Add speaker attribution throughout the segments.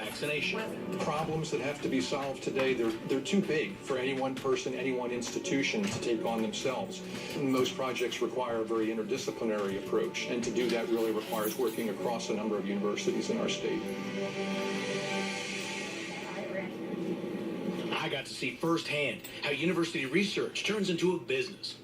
Speaker 1: vaccination.
Speaker 2: Problems that have to be solved today, they're too big for any one person, any one institution to take on themselves. Most projects require a very interdisciplinary approach, and to do that really requires working across a number of universities in our state.
Speaker 1: I got to see firsthand how university research turns into a business.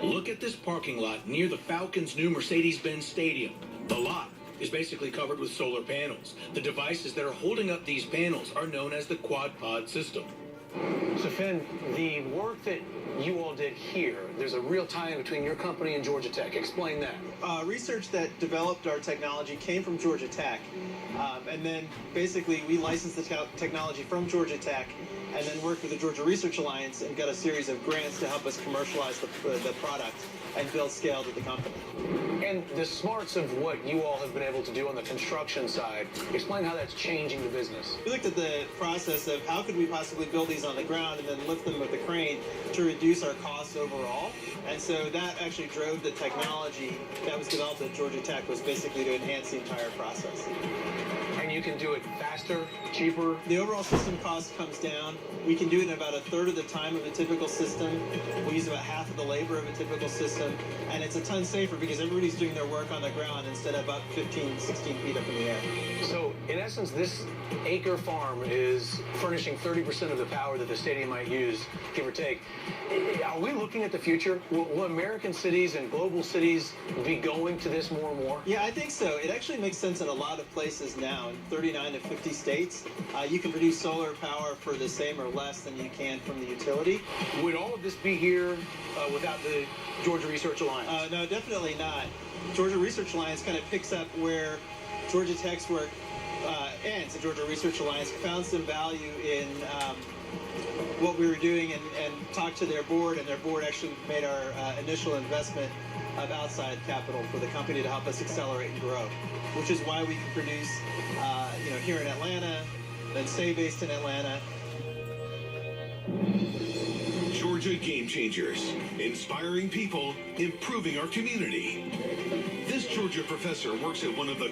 Speaker 1: Look at this parking lot near the Falcons' new Mercedes-Benz Stadium. The lot is basically covered with solar panels. The devices that are holding up these panels are known as the quad-pod system.
Speaker 3: So, Finn, the work that you all did here, there's a real tie-in between your company and Georgia Tech. Explain that.
Speaker 4: Research that developed our technology came from Georgia Tech. And then basically we licensed the technology from Georgia Tech and then worked with the Georgia Research Alliance and got a series of grants to help us commercialize the product and build scale to the company.
Speaker 3: And the smarts of what you all have been able to do on the construction side, explain how that's changing the business.
Speaker 4: We looked at the process of how could we possibly build these on the ground and then lift them with the crane to reduce our costs overall. And so that actually drove the technology that was developed at Georgia Tech, was basically to enhance the entire process.
Speaker 3: And you can do it faster, cheaper.
Speaker 4: The overall system cost comes down. We can do it in about a third of the time of a typical system. We use about half of the labor of a typical system. And it's a ton safer because everybody's doing their work on the ground instead of up 15, 16 feet up in the air. So, in essence, this acre farm is furnishing 30% of the power that the stadium might use, give or take. Are we looking at the future? Will American cities and global cities be going to this more and more? Yeah, I think so. It actually makes sense in a lot of places now. In 39 to 50 states, you can produce solar power for the same or less than you can from the utility. Would all of this be here without the Georgia Research Alliance? No, definitely not. Georgia Research Alliance kind of picks up where Georgia Tech's work ends. The Georgia Research Alliance found some value in what we were doing and talked to their board, and their board actually made our initial investment of outside capital for the company to help us accelerate and grow, which is why we can produce here in Atlanta, then stay based in Atlanta.
Speaker 5: Georgia Game Changers, inspiring people, improving our community. This Georgia professor works at one of the